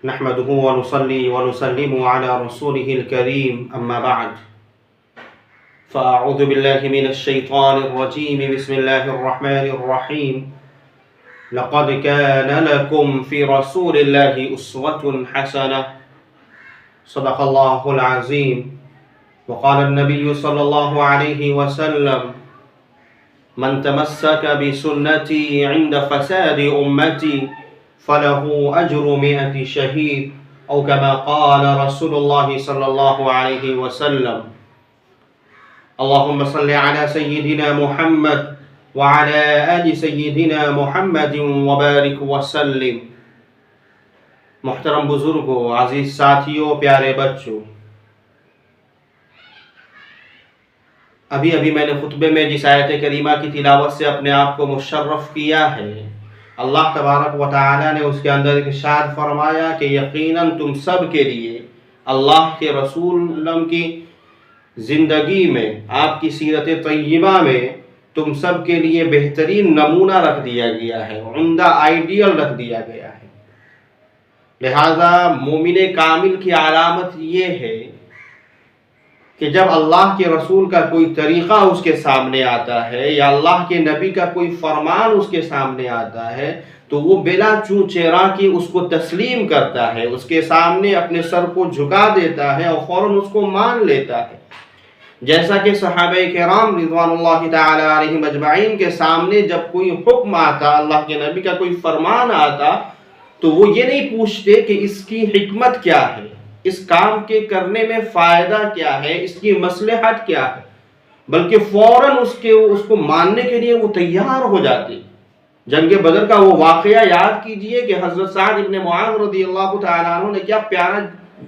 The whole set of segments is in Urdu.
نحمده ونصلي ونسلم على رسوله الكريم أما بعد فأعوذ بالله من الشيطان الرجيم بسم الله الرحمن الرحيم لقد كان لكم في رسول الله أسوة حسنة صدق الله العظيم وقال النبي صلى الله عليه وسلم من تمسك بسنتي عند فساد أمتي فله أجر 100 شهيد أو كما قال رسول الله صلى الله عليه وسلم اللهم صل على سيدنا محمد وعلى آل سيدنا محمد وبارك وسلم. محترم بزرگوں، عزیز ساتھیوں، پیارے بچوں، ابھی میں نے خطبے میں جس آیت کریمہ کی تلاوت سے اپنے آپ کو مشرف کیا ہے، اللہ تبارک و تعالی نے اس کے اندر ارشاد فرمایا کہ یقیناً تم سب کے لیے اللہ کے رسول کی زندگی میں، آپ کی سیرت طیبہ میں تم سب کے لیے بہترین نمونہ رکھ دیا گیا ہے، عمدہ آئیڈیل رکھ دیا گیا ہے. لہذا مومن کامل کی علامت یہ ہے کہ جب اللہ کے رسول کا کوئی طریقہ اس کے سامنے آتا ہے یا اللہ کے نبی کا کوئی فرمان اس کے سامنے آتا ہے تو وہ بلا چوں چرا کی اس کو تسلیم کرتا ہے، اس کے سامنے اپنے سر کو جھکا دیتا ہے اور فوراً اس کو مان لیتا ہے. جیسا کہ صحابہ کرام رضوان اللہ تعالی علیہم اجمعین کے سامنے جب کوئی حکم آتا، اللہ کے نبی کا کوئی فرمان آتا، تو وہ یہ نہیں پوچھتے کہ اس کی حکمت کیا ہے، اس کام کے کرنے میں فائدہ کیا ہے، اس کی مصلحت کیا ہے، بلکہ فوراً اس کو ماننے کے لیے وہ تیار ہو جاتے. جنگ بدر کا وہ واقعہ یاد کیجئے کہ حضرت سعد ابن معاذ رضی اللہ تعالیٰ عنہ نے کیا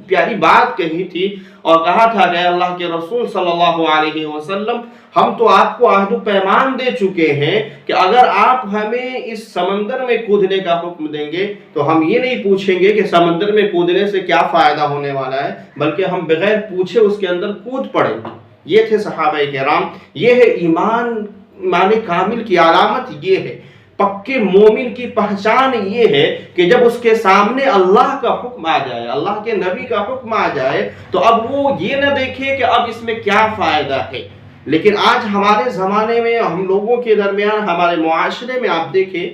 پیاری بات کہی تھی اور کہا تھا کہ اللہ کے رسول صلی اللہ علیہ وسلم، ہم تو آپ کو عہد و پیمان دے چکے ہیں کہ اگر آپ ہمیں اس سمندر میں کودنے کا حکم دیں گے تو ہم یہ نہیں پوچھیں گے کہ سمندر میں کودنے سے کیا فائدہ ہونے والا ہے، بلکہ ہم بغیر پوچھے اس کے اندر کود پڑیں گے. یہ تھے صحابہ کرام. یہ ہے ایمان کامل کی علامت. یہ ہے پکے مومن کی پہچان. یہ ہے کہ جب اس کے سامنے اللہ کا حکم آ جائے، اللہ کے نبی کا حکم آ جائے، تو اب وہ یہ نہ دیکھے کہ اب اس میں کیا فائدہ ہے. لیکن آج ہمارے زمانے میں، ہم لوگوں کے درمیان، ہمارے معاشرے میں آپ دیکھیں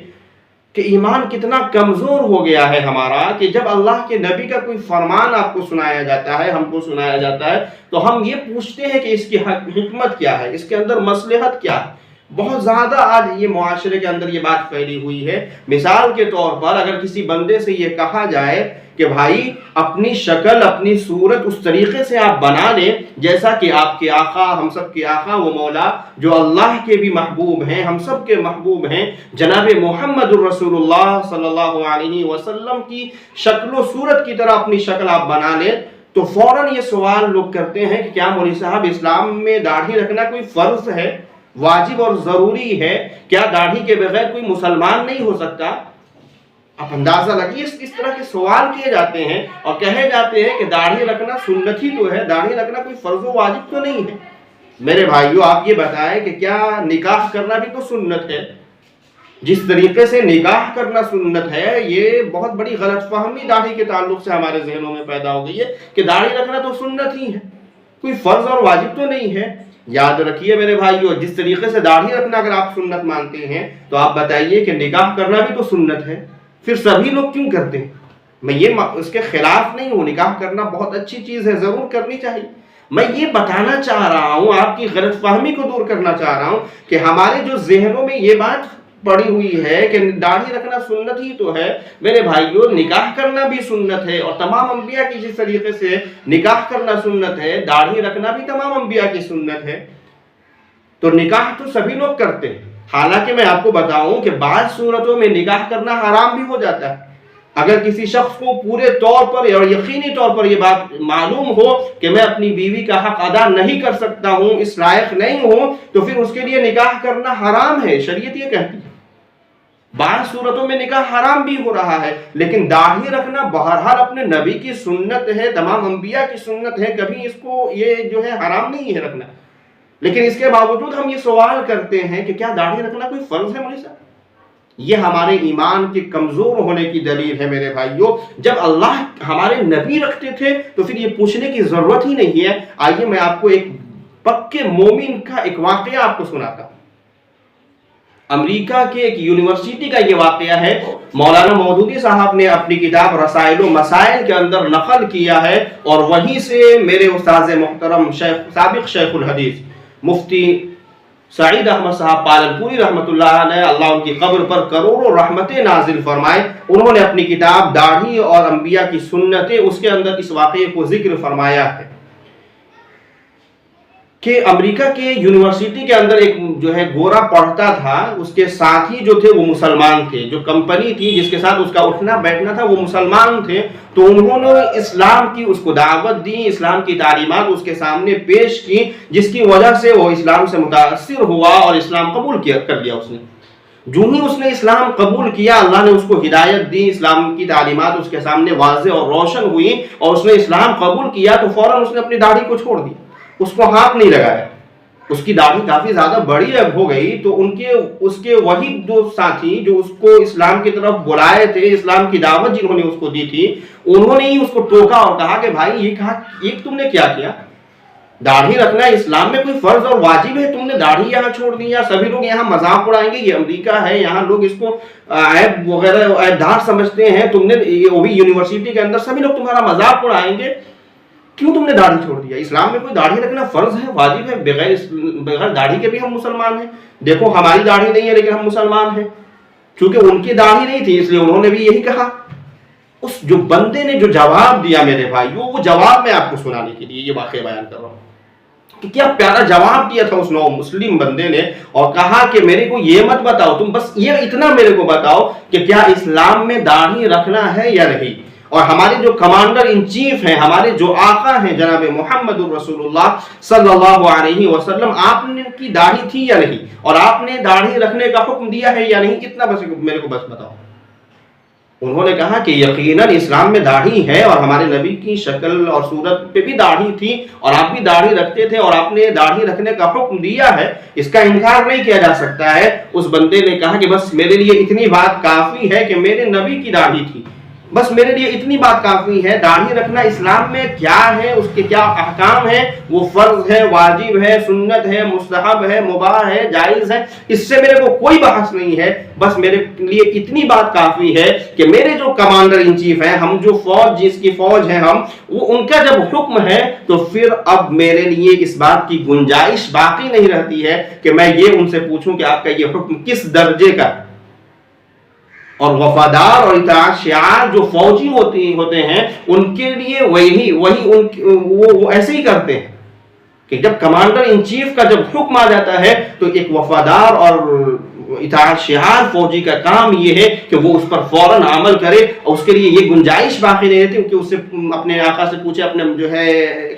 کہ ایمان کتنا کمزور ہو گیا ہے ہمارا، کہ جب اللہ کے نبی کا کوئی فرمان آپ کو سنایا جاتا ہے، ہم کو سنایا جاتا ہے، تو ہم یہ پوچھتے ہیں کہ اس کی حکمت کیا ہے، اس کے اندر مصلحت کیا ہے. بہت زیادہ آج یہ معاشرے کے اندر یہ بات پھیلی ہوئی ہے. مثال کے طور پر اگر کسی بندے سے یہ کہا جائے کہ بھائی اپنی شکل، اپنی صورت اس طریقے سے آپ بنا لیں جیسا کہ آپ کے آقا، ہم سب کے آقا و مولا جو اللہ کے بھی محبوب ہیں، ہم سب کے محبوب ہیں، جناب محمد الرسول اللہ صلی اللہ علیہ وسلم کی شکل و صورت کی طرح اپنی شکل آپ بنا لیں، تو فوراً یہ سوال لوگ کرتے ہیں کہ کیا مولوی صاحب اسلام میں داڑھی رکھنا کوئی فرض ہے، واجب اور ضروری ہے؟ کیا داڑھی کے بغیر کوئی مسلمان نہیں ہو سکتا؟ آپ اندازہ لگیے، اس طرح کے سوال کیے جاتے ہیں اور کہے جاتے ہیں کہ داڑھی رکھنا سنت ہی تو ہے، داڑھی رکھنا کوئی فرض و واجب تو نہیں ہے. میرے بھائیو، آپ یہ بتائیں کہ کیا نکاح کرنا بھی تو سنت ہے؟ جس طریقے سے نکاح کرنا سنت ہے، یہ بہت بڑی غلط فہمی داڑھی کے تعلق سے ہمارے ذہنوں میں پیدا ہو گئی ہے کہ داڑھی رکھنا تو سنت ہی ہے، کوئی فرض اور واجب تو نہیں ہے. یاد رکھیے میرے بھائیو، جس طریقے سے داڑھی رکھنا اگر آپ سنت مانتے ہیں تو آپ بتائیے کہ نکاح کرنا بھی تو سنت ہے. پھر سبھی لوگ کیوں کرتے ہیں؟ میں یہ اس کے خلاف نہیں ہوں، نکاح کرنا بہت اچھی چیز ہے، ضرور کرنی چاہیے. میں یہ بتانا چاہ رہا ہوں، آپ کی غلط فہمی کو دور کرنا چاہ رہا ہوں کہ ہمارے جو ذہنوں میں یہ بات پڑی ہوئی ہے کہ داڑھی رکھنا سنت ہی تو ہے. میرے بھائیو، نکاح کرنا بھی سنت ہے، اور تمام انبیاء کی جس طریقے سے نکاح کرنا سنت ہے، داڑھی رکھنا بھی تمام انبیاء کی سنت ہے. تو نکاح تو سبھی لوگ کرتے ہیں. حالانکہ میں آپ کو بتاؤں کہ بعض صورتوں میں نکاح کرنا حرام بھی ہو جاتا ہے. اگر کسی شخص کو پورے طور پر اور یقینی طور پر یہ بات معلوم ہو کہ میں اپنی بیوی کا حق ادا نہیں کر سکتا ہوں، اس لائق نہیں ہوں، تو پھر اس کے لیے نکاح کرنا حرام ہے. شریعت یہ کہتی ہے. بعض صورتوں میں نکاح حرام بھی ہو رہا ہے، لیکن داڑھی رکھنا بہرحال اپنے نبی کی سنت ہے، تمام انبیاء کی سنت ہے، کبھی اس کو یہ جو ہے حرام نہیں ہے رکھنا. لیکن اس کے باوجود ہم یہ سوال کرتے ہیں کہ کیا داڑھی رکھنا کوئی فرض ہے مولوی صاحب؟ یہ ہمارے ایمان کے کمزور ہونے کی دلیل ہے میرے بھائیوں۔ جب اللہ ہمارے نبی رکھتے تھے تو پھر یہ پوچھنے کی ضرورت ہی نہیں ہے۔ آئیے میں آپ کو ایک پکے مومن کا ایک واقعہ آپ کو سناتا ہوں۔ امریکہ کے ایک یونیورسٹی کا یہ واقعہ ہے، مولانا مودودی صاحب نے اپنی کتاب رسائل و مسائل کے اندر نقل کیا ہے، اور وہیں سے میرے استاذ محترم سابق شیخ الحدیث مفتی سعید احمد صاحب پالنپوری رحمۃ اللہ علیہ، اللہ ان کی قبر پر کروڑوں رحمتیں نازل فرمائے، انہوں نے اپنی کتاب داڑھی اور انبیاء کی سنتیں، اس کے اندر اس واقعے کو ذکر فرمایا ہے کہ امریکہ کے یونیورسٹی کے اندر ایک جو ہے گورا پڑھتا تھا، اس کے ساتھی جو تھے وہ مسلمان تھے، جو کمپنی تھی جس کے ساتھ اس کا اٹھنا بیٹھنا تھا وہ مسلمان تھے، تو انہوں نے اسلام کی اس کو دعوت دی، اسلام کی تعلیمات اس کے سامنے پیش کی، جس کی وجہ سے وہ اسلام سے متاثر ہوا اور اسلام قبول کر لیا۔ اس نے جو ہی اس نے اسلام قبول کیا، اللہ نے اس کو ہدایت دی، اسلام کی تعلیمات اس کے سامنے واضح اور روشن ہوئی، اور اس نے اسلام قبول کیا تو فوراً اس نے اپنی داڑھی کو چھوڑ دیا، اس کو ہاتھ نہیں لگایا۔ اس کی داڑھی کافی زیادہ بڑی اب ہو گئی، تو اس کے وہی دو ساتھی جو اس کو اسلام کی طرف بلائے تھے، اسلام کی دعوت جنہوں نے اس کو دی تھی، انہوں نے ہی اس کو ٹوکا اور کہا کہ بھائی یہ تم نے کیا کیا؟ داڑھی رکھنا اسلام میں کوئی فرض اور واجب ہے، تم نے داڑھی یہاں چھوڑ دیا، سبھی لوگ یہاں مذاق اڑائیں گے، یہ امریکہ ہے، یہاں لوگ اس کو عیب وغیرہ عیب دار سمجھتے ہیں، تم نے وہ بھی یونیورسٹی کے اندر سبھی لوگ تمہارا مذاق اڑائیں گے، کیوں تم نے داڑھی چھوڑ دیا؟ اسلام میں کوئی داڑھی رکھنا فرض ہے، واجب ہے، بغیر داڑھی کے بھی ہم مسلمان ہیں، دیکھو ہماری داڑھی نہیں ہے لیکن ہم مسلمان ہیں، چونکہ ان کی داڑھی نہیں تھی اس لیے انہوں نے بھی یہی کہا۔ اس جو بندے نے جو جواب دیا میرے بھائیوں، وہ جواب میں آپ کو سنانے کے لیے یہ واقعہ بیان کر رہا ہوں کہ کیا پیارا جواب دیا تھا اس نو مسلم بندے نے، اور کہا کہ میرے کو یہ مت بتاؤ، تم بس یہ اتنا میرے کو بتاؤ کہ کیا اسلام میں داڑھی رکھنا ہے یا نہیں، اور ہمارے جو کمانڈر ان چیف ہیں، ہمارے جو آقا ہیں جناب محمد الرسول اللہ صلی اللہ علیہ وسلم، آپ نے کی داڑھی تھی یا نہیں، اور آپ نے داڑھی رکھنے کا حکم دیا ہے یا نہیں، اتنا بس میرے کو بس بتاؤ۔ انہوں نے کہا کہ یقیناً اسلام میں داڑھی ہے، اور ہمارے نبی کی شکل اور صورت پہ بھی داڑھی تھی، اور آپ بھی داڑھی رکھتے تھے، اور آپ نے داڑھی رکھنے کا حکم دیا ہے، اس کا انکار نہیں کیا جا سکتا ہے۔ اس بندے نے کہا کہ بس میرے لیے اتنی بات کافی ہے کہ میرے نبی کی داڑھی تھی، بس میرے لیے اتنی بات کافی ہے۔ داڑھی رکھنا اسلام میں کیا ہے، اس کے کیا احکام ہیں، وہ فرض ہے، واجب ہے، سنت ہے، مستحب ہے، مباح ہے، جائز ہے، اس سے میرے کو کوئی بحث نہیں ہے، بس میرے لیے اتنی بات کافی ہے کہ میرے جو کمانڈر ان چیف ہیں، ہم جو فوج جس کی فوج ہیں ہم، وہ ان کا جب حکم ہے تو پھر اب میرے لیے اس بات کی گنجائش باقی نہیں رہتی ہے کہ میں یہ ان سے پوچھوں کہ آپ کا یہ حکم کس درجے کا ہے۔ اور وفادار اور اطاعت شعار جو فوجی ہوتے ہیں ان کے لیے وہ ایسے ہی کرتے ہیں کہ جب کمانڈر ان چیف کا جب حکم آ جاتا ہے تو ایک وفادار اور اطاعت شعار فوجی کا کام یہ ہے کہ وہ اس پر فوراً عمل کرے، اور اس کے لیے یہ گنجائش باقی نہیں رہتی کہ اس سے اپنے آقا سے پوچھے، اپنے جو ہے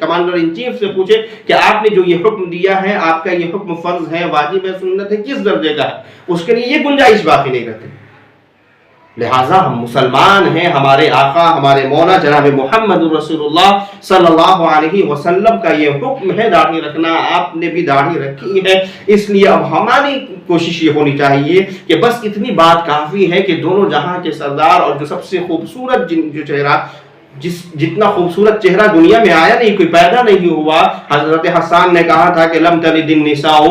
کمانڈر ان چیف سے پوچھے کہ آپ نے جو یہ حکم دیا ہے، آپ کا یہ حکم فرض ہے، واجب ہے، سنت ہے، کس درجے کا ہے، اس کے لیے یہ گنجائش باقی نہیں رہتی۔ لہٰذا ہم مسلمان ہیں، ہمارے آقا ہمارے مولا جناب محمد رسول اللہ صلی اللہ علیہ وسلم کا یہ حکم ہے داڑھی رکھنا، آپ نے بھی داڑھی رکھی ہے، اس لیے اب ہماری کوشش یہ ہونی چاہیے کہ بس اتنی بات کافی ہے کہ دونوں جہاں کے سردار اور جو سب سے خوبصورت جو چہرہ، جتنا خوبصورت چہرہ دنیا میں آیا نہیں، کوئی پیدا نہیں ہوا، حضرت حسان نے کہا تھا کہ لم تلد النساء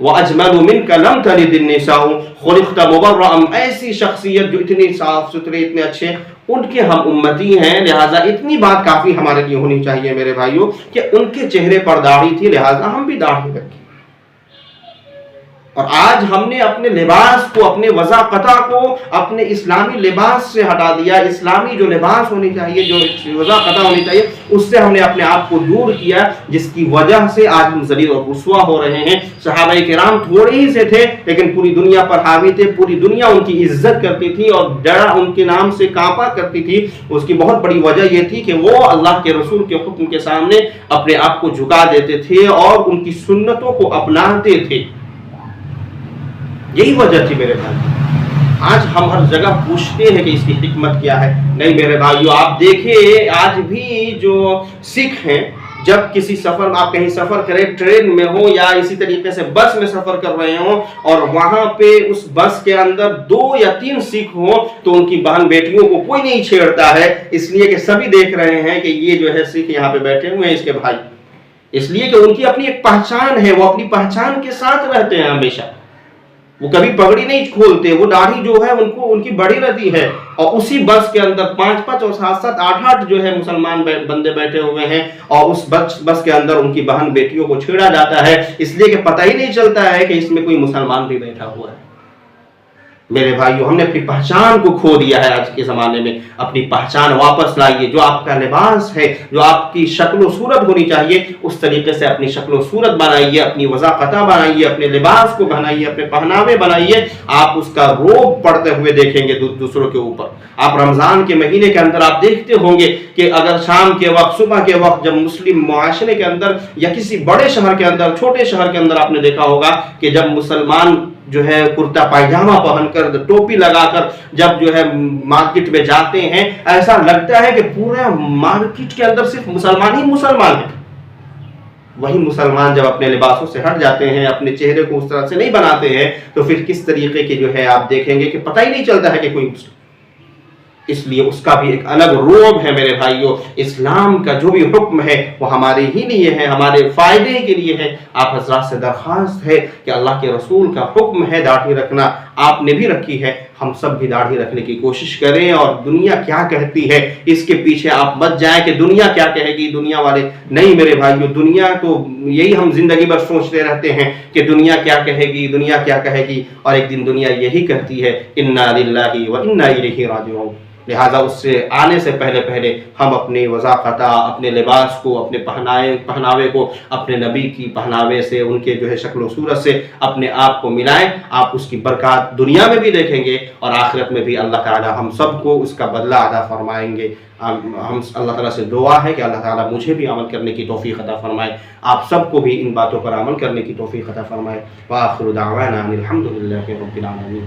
وَأَجْمَلُ مِنْكَ لَمْ تَلِدِ النِّسَاءُ خُلِقْتَ مُبَرَّأً، ایسی شخصیت جو اتنی صاف ستھرے، اتنے اچھے، ان کے ہم امتی ہیں، لہٰذا اتنی بات کافی ہمارے لیے ہونی چاہیے میرے بھائیوں کہ ان کے چہرے پر داڑھی تھی، لہٰذا ہم بھی داڑھی رکھیں۔ اور آج ہم نے اپنے لباس کو، اپنے وضاقتہ کو اپنے اسلامی لباس سے ہٹا دیا، اسلامی جو لباس ہونی چاہیے، جو وضاقتہ ہونی چاہیے، اس سے ہم نے اپنے آپ کو دور کیا، جس کی وجہ سے آج ہم ذلیل اور رسوا ہو رہے ہیں۔ صحابہ کرام تھوڑے ہی سے تھے لیکن پوری دنیا پر حاوی تھے، پوری دنیا ان کی عزت کرتی تھی اور ڈرا ان کے نام سے کانپا کرتی تھی۔ اس کی بہت بڑی وجہ یہ تھی کہ وہ اللہ کے رسول کے حکم کے سامنے اپنے آپ کو جھکا دیتے تھے اور ان کی سنتوں کو اپناتے تھے، یہی وجہ تھی میرے بھائی۔ آج ہم ہر جگہ پوچھتے ہیں کہ اس کی حکمت کیا ہے، نہیں میرے بھائیو، آپ دیکھیں آج بھی جو سکھ ہیں جب کسی سفر آپ کہیں سفر کریں، ٹرین میں ہو یا اسی طریقے سے بس میں سفر کر رہے ہوں اور وہاں پہ اس بس کے اندر 2 یا 3 سکھ ہوں تو ان کی بہن بیٹیوں کو کوئی نہیں چھیڑتا ہے، اس لیے کہ سبھی دیکھ رہے ہیں کہ یہ جو ہے سکھ یہاں پہ بیٹھے ہوئے ہیں اس کے بھائی، اس لیے کہ ان کی اپنی ایک پہچان ہے، وہ اپنی پہچان کے ساتھ رہتے ہیں ہمیشہ، وہ کبھی پگڑی نہیں کھولتے، وہ داڑھی جو ہے ان کی بڑی رہتی ہے، اور اسی بس کے اندر 5 اور 7 8 جو ہے مسلمان بندے بیٹھے ہوئے ہیں، اور اس بس کے اندر ان کی بہن بیٹیوں کو چھیڑا جاتا ہے، اس لیے کہ پتہ ہی نہیں چلتا ہے کہ اس میں کوئی مسلمان بھی بیٹھا ہوا ہے۔ میرے بھائیو، ہم نے اپنی پہچان کو کھو دیا ہے آج کے زمانے میں، اپنی پہچان واپس لائیے، جو آپ کا لباس ہے، جو آپ کی شکل و صورت ہونی چاہیے اس طریقے سے اپنی شکل و صورت بنائیے، اپنی وضاقتہ بنائیے، اپنے لباس کو بنائیے، اپنے پہناوے بنائیے، آپ اس کا روب پڑتے ہوئے دیکھیں گے دوسروں کے اوپر۔ آپ رمضان کے مہینے کے اندر آپ دیکھتے ہوں گے کہ اگر شام کے وقت، صبح کے وقت جب مسلم معاشرے کے اندر یا کسی بڑے شہر کے اندر، چھوٹے شہر کے اندر آپ نے دیکھا ہوگا کہ جب مسلمان جو ہے کرتا پائجامہ پہن کر، ٹوپی لگا کر جب جو ہے مارکیٹ میں جاتے ہیں، ایسا لگتا ہے کہ پورے مارکیٹ کے اندر صرف مسلمان ہی مسلمان ہیں۔ وہی مسلمان جب اپنے لباسوں سے ہٹ جاتے ہیں، اپنے چہرے کو اس طرح سے نہیں بناتے ہیں، تو پھر کس طریقے کے جو ہے آپ دیکھیں گے کہ پتہ ہی نہیں چلتا ہے کہ کوئی مسلم۔ اس لیے اس کا بھی ایک الگ روب ہے میرے بھائیوں۔ اسلام کا جو بھی حکم ہے وہ ہمارے ہی لیے ہے، ہمارے فائدے کے لیے ہے۔ آپ حضرات سے درخواست ہے کہ اللہ کے رسول کا حکم ہے داڑھی رکھنا، آپ نے بھی رکھی ہے، ہم سب بھی داڑھی رکھنے کی کوشش کریں، اور دنیا کیا کہتی ہے اس کے پیچھے آپ مت جائیں کہ دنیا کیا کہے گی، دنیا والے نہیں میرے بھائیوں، دنیا تو یہی ہم زندگی بھر سوچتے رہتے ہیں کہ دنیا کیا کہے گی، دنیا کیا کہے گی، اور ایک دن دنیا یہی کہتی ہے انا للہ و انا الیہ راجعون۔ لہٰذا اس سے آنے سے پہلے ہم اپنی وضاقتہ، اپنے لباس کو، اپنے پہناوے کو اپنے نبی کی پہناوے سے، ان کے جو ہے شکل و صورت سے اپنے آپ کو ملائیں، آپ اس کی برکات دنیا میں بھی دیکھیں گے اور آخرت میں بھی اللہ تعالی ہم سب کو اس کا بدلہ ادا فرمائیں گے۔ ہم اللہ تعالیٰ سے دعا ہے کہ اللہ تعالیٰ مجھے بھی عمل کرنے کی توفیق عطا فرمائے، آپ سب کو بھی ان باتوں پر عمل کرنے کی توفیق عطا فرمائے۔ وآخر دعوانا ان الحمد للہ رب العالمین۔